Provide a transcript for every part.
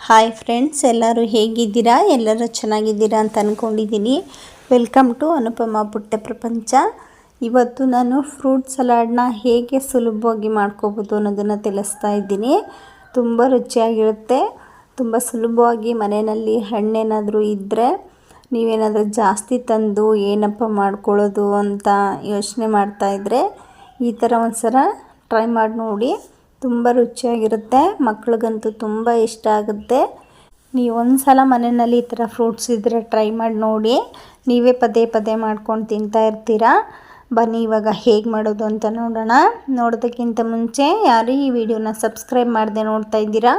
Hi friends, ಎಲ್ಲರೂ ಹೇಗಿದ್ದೀರಾ? ಎಲ್ಲರೂ ಚೆನ್ನಾಗಿದ್ದೀರಾ ಅಂತ ಅಂದ್ಕೊಂಡಿದ್ದೀನಿ. ವೆಲ್ಕಮ್ ಟು ಅನುಪಮ ಪುಟ್ಟ ಪ್ರಪಂಚ. ಇವತ್ತು ನಾನು ಫ್ರೂಟ್ ಸಲಾಡ್ನ ಹೇಗೆ ಸುಲಭವಾಗಿ ಮಾಡ್ಕೋಬೋದು ಅನ್ನೋದನ್ನು ತಿಳಿಸ್ತಾ ಇದ್ದೀನಿ. ತುಂಬ ರುಚಿಯಾಗಿರುತ್ತೆ. ತುಂಬ ಸುಲಭವಾಗಿ ಮನೆಯಲ್ಲಿ ಹಣ್ಣೇನಾದರೂ ಇದ್ದರೆ ನೀವೇನಾದರೂ ಜಾಸ್ತಿ ತಂದು ಏನಪ್ಪ ಮಾಡ್ಕೊಳ್ಳೋದು ಅಂತ ಯೋಚನೆ ಮಾಡ್ತಾಯಿದ್ರೆ ಈ ಥರ ಒಂದು ಸಲ ಟ್ರೈ ಮಾಡಿ ನೋಡಿ. ತುಂಬ ರುಚಿಯಾಗಿರುತ್ತೆ. ಮಕ್ಳಿಗಂತೂ ತುಂಬ ಇಷ್ಟ ಆಗುತ್ತೆ. ನೀವು ಒಂದು ಸಲ ಮನೆಯಲ್ಲಿ ಈ ಥರ ಫ್ರೂಟ್ಸ್ ಇದ್ದರೆ ಟ್ರೈ ಮಾಡಿ ನೋಡಿ. ನೀವೇ ಪದೇ ಪದೇ ಮಾಡ್ಕೊಂಡು ತಿಂತಾ ಇರ್ತೀರಾ. ಬನ್ನಿ ಇವಾಗ ಹೇಗೆ ಮಾಡೋದು ಅಂತ ನೋಡೋಣ. ನೋಡೋದಕ್ಕಿಂತ ಮುಂಚೆ ಯಾರು ಈ ವಿಡಿಯೋನ ಸಬ್ಸ್ಕ್ರೈಬ್ ಮಾಡದೆ ನೋಡ್ತಾ ಇದ್ದೀರಾ,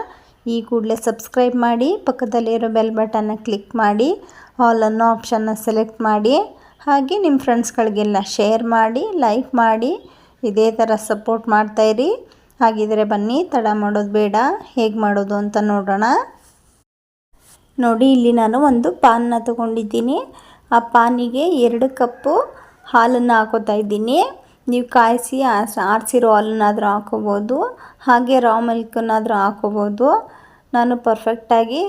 ಈ ಕೂಡಲೇ ಸಬ್ಸ್ಕ್ರೈಬ್ ಮಾಡಿ, ಪಕ್ಕದಲ್ಲಿರೋ ಬೆಲ್ ಬಟನ್ನ ಕ್ಲಿಕ್ ಮಾಡಿ, ಆಲ್ ಅನ್ನೋ ಆಪ್ಷನ್ನ ಸೆಲೆಕ್ಟ್ ಮಾಡಿ, ಹಾಗೆ ನಿಮ್ಮ ಫ್ರೆಂಡ್ಸ್ಗಳಿಗೆಲ್ಲ ಶೇರ್ ಮಾಡಿ, ಲೈಕ್ ಮಾಡಿ, ಇದೇ ಥರ ಸಪೋರ್ಟ್ ಮಾಡ್ತಾಯಿರಿ. ಹಾಗಿದ್ರೆ ಬನ್ನಿ, ತಡ ಮಾಡೋದು ಬೇಡ, ಹೇಗೆ ಮಾಡೋದು ಅಂತ ನೋಡೋಣ. ನೋಡಿ, ಇಲ್ಲಿ ನಾನು ಒಂದು ಪಾನ್ನ ತೊಗೊಂಡಿದ್ದೀನಿ. ಆ ಪಾನಿಗೆ 2 ಕಪ್ಪು ಹಾಲನ್ನು ಹಾಕೋತಾ ಇದ್ದೀನಿ. ನೀವು ಕಾಯಿಸಿ ಆರಿಸಿರೋ ಹಾಲನ್ನಾದರೂ ಹಾಕೋಬೋದು, ಹಾಗೆ ರಾ ಮಿಲ್ಕನ್ನಾದರೂ ಹಾಕೋಬೋದು. ನಾನು ಪರ್ಫೆಕ್ಟಾಗಿ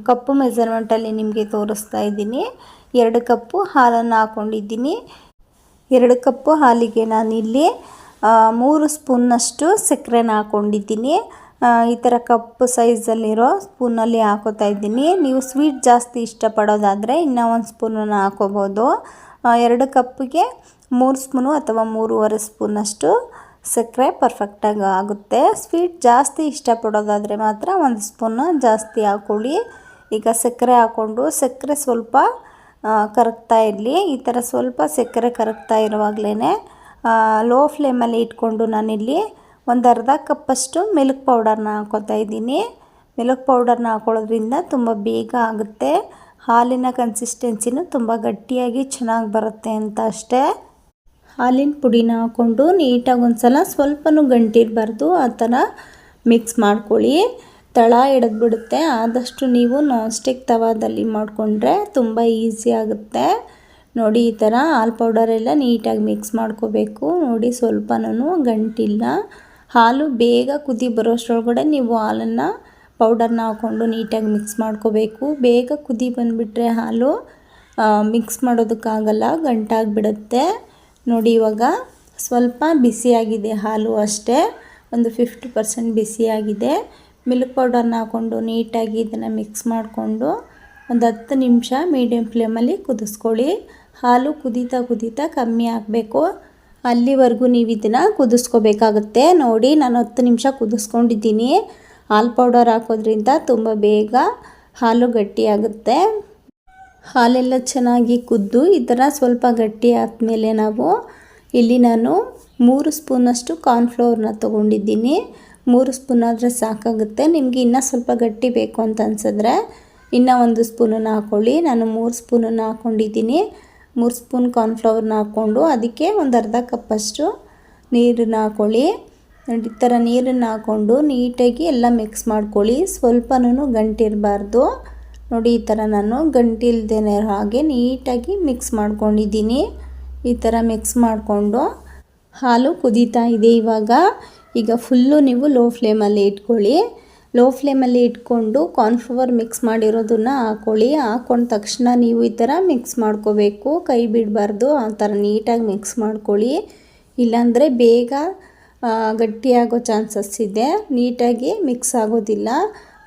ಕಪ್ಪು ಮೆಜರ್ಮೆಂಟಲ್ಲಿ ನಿಮಗೆ ತೋರಿಸ್ತಾ ಇದ್ದೀನಿ. 2 ಕಪ್ಪು ಹಾಲನ್ನು ಹಾಕ್ಕೊಂಡಿದ್ದೀನಿ. 2 ಕಪ್ಪು ಹಾಲಿಗೆ ನಾನಿಲ್ಲಿ 3 ಸ್ಪೂನ್ನಷ್ಟು ಸಕ್ಕರೆನ ಹಾಕ್ಕೊಂಡಿದ್ದೀನಿ. ಈ ಥರ ಕಪ್ಪು ಸೈಜಲ್ಲಿರೋ ಸ್ಪೂನಲ್ಲಿ ಹಾಕೋತಾ ಇದ್ದೀನಿ. ನೀವು ಸ್ವೀಟ್ ಜಾಸ್ತಿ ಇಷ್ಟಪಡೋದಾದರೆ ಇನ್ನೂ 1 ಸ್ಪೂನನ್ನು ಹಾಕೋಬೋದು. 2 ಕಪ್ಪಿಗೆ 3 ಸ್ಪೂನು ಅಥವಾ 3.5 ಸ್ಪೂನಷ್ಟು ಸಕ್ಕರೆ ಪರ್ಫೆಕ್ಟಾಗಿ ಆಗುತ್ತೆ. ಸ್ವೀಟ್ ಜಾಸ್ತಿ ಇಷ್ಟಪಡೋದಾದರೆ ಮಾತ್ರ 1 ಸ್ಪೂನು ಜಾಸ್ತಿ ಹಾಕ್ಕೊಳ್ಳಿ. ಈಗ ಸಕ್ಕರೆ ಹಾಕ್ಕೊಂಡು ಸಕ್ಕರೆ ಸ್ವಲ್ಪ ಕರಗ್ತಾ ಇರಲಿ. ಈ ಥರ ಸ್ವಲ್ಪ ಸಕ್ಕರೆ ಕರಗ್ತಾ ಇರುವಾಗಲೇ ಲೋ ಫ್ಲೇಮಲ್ಲಿ ಇಟ್ಕೊಂಡು ನಾನಿಲ್ಲಿ ಒಂದು ಅರ್ಧ ಕಪ್ಪಷ್ಟು ಮಿಲ್ಕ್ ಪೌಡರ್ನ ಹಾಕೋತಾ ಇದ್ದೀನಿ. ಮಿಲ್ಕ್ ಪೌಡರ್ನ ಹಾಕೊಳ್ಳೋದ್ರಿಂದ ತುಂಬ ಬೇಗ ಆಗುತ್ತೆ. ಹಾಲಿನ ಕನ್ಸಿಸ್ಟೆನ್ಸಿನೂ ತುಂಬ ಗಟ್ಟಿಯಾಗಿ ಚೆನ್ನಾಗಿ ಬರುತ್ತೆ ಅಂತ ಅಷ್ಟೇ. ಹಾಲಿನ ಪುಡಿನ ಹಾಕ್ಕೊಂಡು ನೀಟಾಗಿ ಒಂದು ಸಲ ಸ್ವಲ್ಪನೂ ಗಂಟಿರಬಾರ್ದು, ಆ ಥರ ಮಿಕ್ಸ್ ಮಾಡ್ಕೊಳ್ಳಿ. ತಳ ಹಿಡಿದ್ಬಿಡುತ್ತೆ. ಆದಷ್ಟು ನೀವು ನಾನ್ ಸ್ಟಿಕ್ ತವಾದಲ್ಲಿ ಮಾಡಿಕೊಂಡ್ರೆ ತುಂಬ ಈಸಿ ಆಗುತ್ತೆ. ನೋಡಿ, ಈ ಥರ ಹಾಲು ಪೌಡರೆಲ್ಲ ನೀಟಾಗಿ ಮಿಕ್ಸ್ ಮಾಡ್ಕೋಬೇಕು. ನೋಡಿ, ಸ್ವಲ್ಪನೂ ಗಂಟಿಲ್ಲ. ಹಾಲು ಬೇಗ ಕುದಿ ಬರೋಷ್ಟರೊಳಗಡೆ ನೀವು ಹಾಲನ್ನು ಪೌಡರ್ನ ಹಾಕ್ಕೊಂಡು ನೀಟಾಗಿ ಮಿಕ್ಸ್ ಮಾಡ್ಕೋಬೇಕು. ಬೇಗ ಕುದಿ ಬಂದುಬಿಟ್ರೆ ಹಾಲು ಮಿಕ್ಸ್ ಮಾಡೋದಕ್ಕಾಗಲ್ಲ, ಗಂಟಾಗಿಬಿಡುತ್ತೆ. ನೋಡಿ, ಇವಾಗ ಸ್ವಲ್ಪ ಬಿಸಿಯಾಗಿದೆ ಹಾಲು ಅಷ್ಟೇ, ಒಂದು 50% ಬಿಸಿಯಾಗಿದೆ. ಮಿಲ್ಕ್ ಪೌಡರ್ನ ಹಾಕ್ಕೊಂಡು ನೀಟಾಗಿ ಇದನ್ನು ಮಿಕ್ಸ್ ಮಾಡಿಕೊಂಡು ಒಂದು 10 ನಿಮಿಷ ಮೀಡಿಯಮ್ ಫ್ಲೇಮಲ್ಲಿ ಕುದಿಸ್ಕೊಳ್ಳಿ. ಹಾಲು ಕುದೀತಾ ಕುದೀತಾ ಕಮ್ಮಿ ಆಗಬೇಕು, ಅಲ್ಲಿವರೆಗೂ ನೀವು ಇದನ್ನು ಕುದಿಸ್ಕೋಬೇಕಾಗುತ್ತೆ. ನೋಡಿ, ನಾನು 10 ನಿಮಿಷ ಕುದಿಸ್ಕೊಂಡಿದ್ದೀನಿ. ಹಾಲು ಪೌಡರ್ ಹಾಕೋದ್ರಿಂದ ತುಂಬ ಬೇಗ ಹಾಲು ಗಟ್ಟಿಯಾಗುತ್ತೆ. ಹಾಲೆಲ್ಲ ಚೆನ್ನಾಗಿ ಕುದ್ದು ಈ ಥರ ಸ್ವಲ್ಪ ಗಟ್ಟಿ ಆದಮೇಲೆ ಇಲ್ಲಿ ನಾನು 3 ಸ್ಪೂನಷ್ಟು ಕಾರ್ನ್ಫ್ಲೋರ್ನ ತೊಗೊಂಡಿದ್ದೀನಿ. 3 ಸ್ಪೂನ್ ಆದರೆ ಸಾಕಾಗುತ್ತೆ. ನಿಮಗೆ ಇನ್ನೂ ಸ್ವಲ್ಪ ಗಟ್ಟಿ ಬೇಕು ಅಂತ ಅನ್ಸಿದ್ರೆ ಇನ್ನೂ 1 ಸ್ಪೂನನ್ನು ಹಾಕ್ಕೊಳ್ಳಿ. ನಾನು 3 ಸ್ಪೂನನ್ನು ಹಾಕ್ಕೊಂಡಿದ್ದೀನಿ. 3 ಸ್ಪೂನ್ ಕಾರ್ನ್ಫ್ಲವರ್ನ ಹಾಕ್ಕೊಂಡು ಅದಕ್ಕೆ ಒಂದು ಅರ್ಧ ಕಪ್ಪಷ್ಟು ನೀರನ್ನು ಹಾಕ್ಕೊಳ್ಳಿ. ಈ ಥರ ನೀರನ್ನು ಹಾಕ್ಕೊಂಡು ನೀಟಾಗಿ ಎಲ್ಲ ಮಿಕ್ಸ್ ಮಾಡ್ಕೊಳ್ಳಿ. ಸ್ವಲ್ಪನೂ ಗಂಟಿರಬಾರ್ದು. ನೋಡಿ, ಈ ಥರ ನಾನು ಗಂಟಿಲ್ದೇನೆ ಹಾಗೆ ನೀಟಾಗಿ ಮಿಕ್ಸ್ ಮಾಡ್ಕೊಂಡಿದ್ದೀನಿ. ಈ ಥರ ಮಿಕ್ಸ್ ಮಾಡಿಕೊಂಡು ಹಾಲು ಕುದೀತಾ ಇದೆ. ಈಗ ಫುಲ್ಲು ನೀವು ಲೋ ಫ್ಲೇಮಲ್ಲಿ ಇಟ್ಕೊಳ್ಳಿ. ಲೋ ಫ್ಲೇಮಲ್ಲಿ ಇಟ್ಕೊಂಡು ಕಾರ್ನ್ಫ್ಲವರ್ ಮಿಕ್ಸ್ ಮಾಡಿರೋದನ್ನು ಹಾಕ್ಕೊಳ್ಳಿ. ಹಾಕ್ಕೊಂಡ ತಕ್ಷಣ ನೀವು ಈ ಥರ ಮಿಕ್ಸ್ ಮಾಡ್ಕೋಬೇಕು, ಕೈ ಬಿಡಬಾರ್ದು. ಆ ಥರ ನೀಟಾಗಿ ಮಿಕ್ಸ್ ಮಾಡ್ಕೊಳ್ಳಿ, ಇಲ್ಲಾಂದರೆ ಬೇಗ ಗಟ್ಟಿಯಾಗೋ ಚಾನ್ಸಸ್ ಇದೆ. ನೀಟಾಗಿ ಮಿಕ್ಸ್ ಆಗೋದಿಲ್ಲ.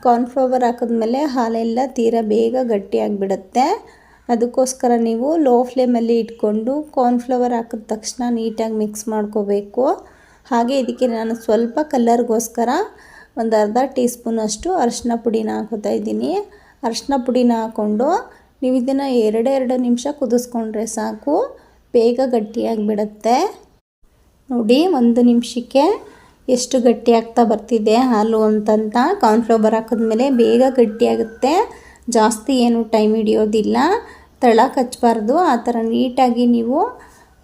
ಕಾರ್ನ್ಫ್ಲವರ್ ಹಾಕಿದ್ಮೇಲೆ ಹಾಲೆಲ್ಲ ತೀರಾ ಬೇಗ ಗಟ್ಟಿಯಾಗಿಬಿಡುತ್ತೆ. ಅದಕ್ಕೋಸ್ಕರ ನೀವು ಲೋ ಫ್ಲೇಮಲ್ಲಿ ಇಟ್ಕೊಂಡು ಕಾರ್ನ್ಫ್ಲವರ್ ಹಾಕಿದ ತಕ್ಷಣ ನೀಟಾಗಿ ಮಿಕ್ಸ್ ಮಾಡ್ಕೋಬೇಕು. ಹಾಗೆ ಇದಕ್ಕೆ ನಾನು ಸ್ವಲ್ಪ ಕಲರ್ಗೋಸ್ಕರ ಒಂದು ಅರ್ಧ ಟೀ ಸ್ಪೂನಷ್ಟು ಅರಿಶಿನ ಪುಡಿನ ಹಾಕೋತಾ ಇದ್ದೀನಿ. ಅರಿಶಿನ ಪುಡಿನ ಹಾಕ್ಕೊಂಡು ನೀವು ಇದನ್ನು 2 ನಿಮಿಷ ಕುದಿಸ್ಕೊಂಡ್ರೆ ಸಾಕು, ಬೇಗ ಗಟ್ಟಿಯಾಗಿಬಿಡುತ್ತೆ. ನೋಡಿ, 1 ನಿಮಿಷಕ್ಕೆ ಎಷ್ಟು ಗಟ್ಟಿಯಾಗ್ತಾ ಬರ್ತಿದೆ ಹಾಲು ಅಂತಂತ. ಕಾರ್ನ್ಫ್ಲವರ್ ಹಾಕಿದ್ಮೇಲೆ ಬೇಗ ಗಟ್ಟಿಯಾಗುತ್ತೆ, ಜಾಸ್ತಿ ಏನು ಟೈಮ್ ಹಿಡಿಯೋದಿಲ್ಲ. ತಳ ಕಚ್ಚಬಾರ್ದು, ಆ ಥರ ನೀಟಾಗಿ ನೀವು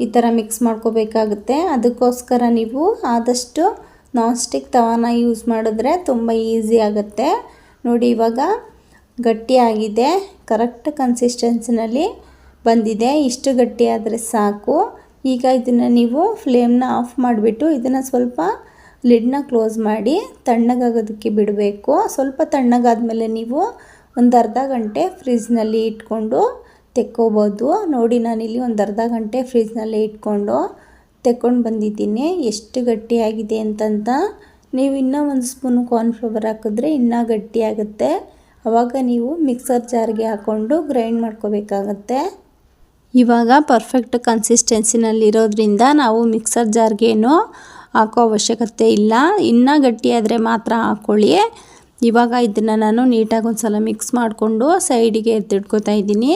ಈ ಥರ ಮಿಕ್ಸ್ ಮಾಡ್ಕೋಬೇಕಾಗುತ್ತೆ. ಅದಕ್ಕೋಸ್ಕರ ನೀವು ಆದಷ್ಟು ನಾನ್ ಸ್ಟಿಕ್ ತವಾನ ಯೂಸ್ ಮಾಡಿದ್ರೆ ತುಂಬ ಈಸಿ ಆಗುತ್ತೆ. ನೋಡಿ, ಇವಾಗ ಗಟ್ಟಿಯಾಗಿದೆ, ಕರೆಕ್ಟ್ ಕನ್ಸಿಸ್ಟೆನ್ಸಿನಲ್ಲಿ ಬಂದಿದೆ. ಇಷ್ಟು ಗಟ್ಟಿಯಾದರೆ ಸಾಕು. ಈಗ ಇದನ್ನು ನೀವು ಫ್ಲೇಮ್ನ ಆಫ್ ಮಾಡಿಬಿಟ್ಟು ಇದನ್ನು ಸ್ವಲ್ಪ ಲಿಡ್ನ ಕ್ಲೋಸ್ ಮಾಡಿ ತಣ್ಣಗಾಗೋದಕ್ಕೆ ಬಿಡಬೇಕು. ಸ್ವಲ್ಪ ತಣ್ಣಗಾದ್ಮೇಲೆ ನೀವು ಒಂದು ಅರ್ಧ ಗಂಟೆ ಫ್ರಿಜ್ನಲ್ಲಿ ಇಟ್ಕೊಂಡು ತೆಕ್ಕೋಬೋದು. ನೋಡಿ ನಾನಿಲ್ಲಿ ಒಂದು ಅರ್ಧ ಗಂಟೆ ಫ್ರಿಜ್ನಲ್ಲೇ ಇಟ್ಕೊಂಡು ತೆಕ್ಕೊಂಡು ಬಂದಿದ್ದೀನಿ ಎಷ್ಟು ಗಟ್ಟಿಯಾಗಿದೆ ಅಂತಂತ. ನೀವು ಇನ್ನೂ ಒಂದು ಸ್ಪೂನು ಕಾರ್ನ್ಫ್ಲವರ್ ಹಾಕಿದ್ರೆ ಇನ್ನೂ ಗಟ್ಟಿಯಾಗುತ್ತೆ. ಆವಾಗ ನೀವು ಮಿಕ್ಸರ್ ಜಾರ್ಗೆ ಹಾಕ್ಕೊಂಡು ಗ್ರೈಂಡ್ ಮಾಡ್ಕೋಬೇಕಾಗತ್ತೆ. ಇವಾಗ ಪರ್ಫೆಕ್ಟ್ ಕನ್ಸಿಸ್ಟೆನ್ಸಿನಲ್ಲಿರೋದ್ರಿಂದ ನಾವು ಮಿಕ್ಸರ್ ಜಾರ್ಗೇನು ಹಾಕೋ ಅವಶ್ಯಕತೆ ಇಲ್ಲ. ಇನ್ನೂ ಗಟ್ಟಿಯಾದರೆ ಮಾತ್ರ ಹಾಕ್ಕೊಳ್ಳಿ. ಇವಾಗ ಇದನ್ನು ನಾನು ನೀಟಾಗಿ ಒಂದು ಸಲ ಮಿಕ್ಸ್ ಮಾಡಿಕೊಂಡು ಸೈಡಿಗೆ ಎತ್ತಿಡ್ಕೊತಾ ಇದ್ದೀನಿ.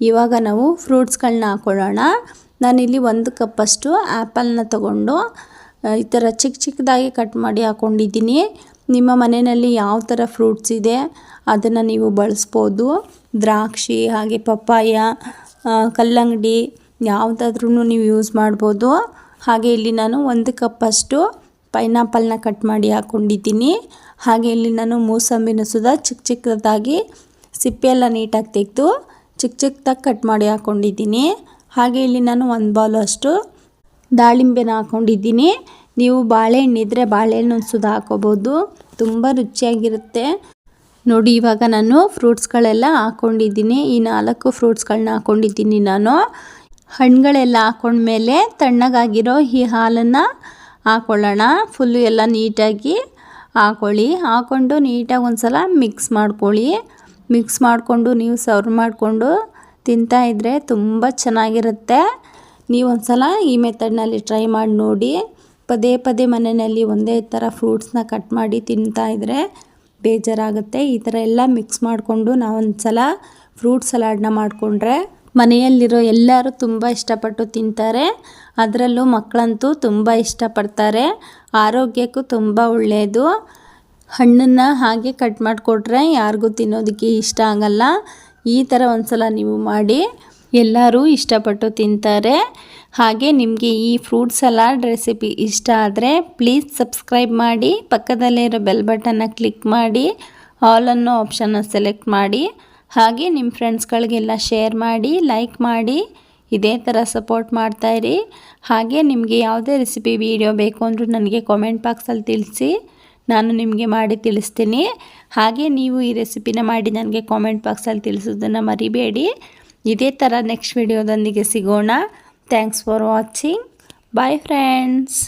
ಇವಾಗ ನಾವು ಫ್ರೂಟ್ಸ್ಗಳನ್ನ ಹಾಕ್ಕೊಳ್ಳೋಣ. ನಾನಿಲ್ಲಿ 1 ಕಪ್ಪಷ್ಟು ಆ್ಯಪಲ್ನ ತೊಗೊಂಡು ಈ ಥರ ಚಿಕ್ಕ ಚಿಕ್ಕದಾಗಿ ಕಟ್ ಮಾಡಿ ಹಾಕ್ಕೊಂಡಿದ್ದೀನಿ. ನಿಮ್ಮ ಮನೆಯಲ್ಲಿ ಯಾವ ಥರ ಫ್ರೂಟ್ಸ್ ಇದೆ ಅದನ್ನು ನೀವು ಬಳಸ್ಬೋದು. ದ್ರಾಕ್ಷಿ, ಹಾಗೆ ಪಪ್ಪಾಯ, ಕಲ್ಲಂಗಡಿ ಯಾವುದಾದ್ರೂ ನೀವು ಯೂಸ್ ಮಾಡ್ಬೋದು. ಹಾಗೆ ಇಲ್ಲಿ ನಾನು 1 ಕಪ್ಪಷ್ಟು ಪೈನಾಪಲ್ನ ಕಟ್ ಮಾಡಿ ಹಾಕ್ಕೊಂಡಿದ್ದೀನಿ. ಹಾಗೆ ಇಲ್ಲಿ ನಾನು ಮೂಸಂಬಿನ ಸುಧಾ ಚಿಕ್ಕ ಚಿಕ್ಕದಾಗಿ ಸಿಪ್ಪೆಯೆಲ್ಲ ನೀಟಾಗಿ ತೆಗೆದು ಚಿಕ್ಕ ಚಿಕ್ಕದಾಗಿ ಕಟ್ ಮಾಡಿ ಹಾಕ್ಕೊಂಡಿದ್ದೀನಿ. ಹಾಗೆ ಇಲ್ಲಿ ನಾನು 1 ಬೌಲ್ ಅಷ್ಟು ದಾಳಿಂಬೆನ ಹಾಕ್ಕೊಂಡಿದ್ದೀನಿ. ನೀವು ಬಾಳೆಹಣ್ಣಿದ್ರೆ ಬಾಳೆಹಣ್ಣು ಸುಧಾ ಹಾಕ್ಕೋಬೋದು, ತುಂಬ ರುಚಿಯಾಗಿರುತ್ತೆ. ನೋಡಿ ಇವಾಗ ನಾನು ಫ್ರೂಟ್ಸ್ಗಳೆಲ್ಲ ಹಾಕ್ಕೊಂಡಿದ್ದೀನಿ. ಈ 4 ಫ್ರೂಟ್ಸ್ಗಳನ್ನ ಹಾಕ್ಕೊಂಡಿದ್ದೀನಿ ನಾನು. ಹಣ್ಣುಗಳೆಲ್ಲ ಹಾಕ್ಕೊಂಡ್ಮೇಲೆ ತಣ್ಣಗಾಗಿರೋ ಈ ಹಾಲನ್ನು ಹಾಕ್ಕೊಳ್ಳೋಣ. ಫುಲ್ಲು ಎಲ್ಲ ನೀಟಾಗಿ ಹಾಕ್ಕೊಳ್ಳಿ. ಹಾಕ್ಕೊಂಡು ನೀಟಾಗಿ ಒಂದು ಸಲ ಮಿಕ್ಸ್ ಮಾಡ್ಕೊಳ್ಳಿ. ಮಿಕ್ಸ್ ಮಾಡಿಕೊಂಡು ನೀವು ಸರ್ವ್ ಮಾಡಿಕೊಂಡು ತಿಂತಾಯಿದ್ರೆ ತುಂಬ ಚೆನ್ನಾಗಿರುತ್ತೆ. ನೀವು ಒಂದು ಸಲ ಈ ಮೆಥಡ್ನಲ್ಲಿ ಟ್ರೈ ಮಾಡಿ ನೋಡಿ. ಪದೇ ಪದೇ ಮನೆಯಲ್ಲಿ ಒಂದೇ ಥರ ಫ್ರೂಟ್ಸ್ನ ಕಟ್ ಮಾಡಿ ತಿಂತಾಯಿದ್ರೆ ಬೇಜಾರಾಗುತ್ತೆ. ಈ ಥರ ಎಲ್ಲ ಮಿಕ್ಸ್ ಮಾಡಿಕೊಂಡು ನಾವೊಂದು ಸಲ ಫ್ರೂಟ್ ಸಲಾಡ್ನ ಮಾಡಿಕೊಂಡ್ರೆ ಮನೆಯಲ್ಲಿರೋ ಎಲ್ಲರೂ ತುಂಬ ಇಷ್ಟಪಟ್ಟು ತಿಂತಾರೆ. ಅದರಲ್ಲೂ ಮಕ್ಕಳಂತೂ ತುಂಬ ಇಷ್ಟಪಡ್ತಾರೆ. ಆರೋಗ್ಯಕ್ಕೂ ತುಂಬ ಒಳ್ಳೆಯದು. ಹಣ್ಣನ್ನು ಹಾಗೆ ಕಟ್ ಮಾಡಿಕೊಟ್ರೆ ಯಾರಿಗೂ ತಿನ್ನೋದಕ್ಕೆ ಇಷ್ಟ ಆಗಲ್ಲ. ಈ ಥರ ಒಂದು ಸಲ ನೀವು ಮಾಡಿ ಎಲ್ಲರೂ ಇಷ್ಟಪಟ್ಟು ತಿಂತಾರೆ. ಹಾಗೆ ನಿಮಗೆ ಈ ಫ್ರೂಟ್ ಸಲಾಡ್ ರೆಸಿಪಿ ಇಷ್ಟ ಆದರೆ ಪ್ಲೀಸ್ ಸಬ್ಸ್ಕ್ರೈಬ್ ಮಾಡಿ, ಪಕ್ಕದಲ್ಲೇ ಇರೋ ಬೆಲ್ ಬಟನ್ನ ಕ್ಲಿಕ್ ಮಾಡಿ, ಆಲ್ ಅನ್ನೋ ಆಪ್ಷನ್ನ ಸೆಲೆಕ್ಟ್ ಮಾಡಿ. ಹಾಗೆ ನಿಮ್ಮ ಫ್ರೆಂಡ್ಸ್ಗಳಿಗೆಲ್ಲ ಶೇರ್ ಮಾಡಿ, ಲೈಕ್ ಮಾಡಿ, ಇದೇ ಥರ ಸಪೋರ್ಟ್ ಮಾಡ್ತಾಯಿರಿ. ಹಾಗೆ ನಿಮಗೆ ಯಾವುದೇ ರೆಸಿಪಿ ವಿಡಿಯೋ ಬೇಕು ಅಂದರೂ ನನಗೆ ಕಾಮೆಂಟ್ ಬಾಕ್ಸಲ್ಲಿ ತಿಳಿಸಿ, ನಾನು ನಿಮಗೆ ಮಾಡಿ ತಿಳಿಸ್ತೀನಿ. ಹಾಗೆ ನೀವು ಈ ರೆಸಿಪಿನ ಮಾಡಿ ನನಗೆ ಕಾಮೆಂಟ್ ಬಾಕ್ಸಲ್ಲಿ ತಿಳಿಸೋದನ್ನು ಮರಿಬೇಡಿ. ಇದೇ ಥರ ನೆಕ್ಸ್ಟ್ ವಿಡಿಯೋದೊಂದಿಗೆ ಸಿಗೋಣ. Thanks for watching. Bye friends.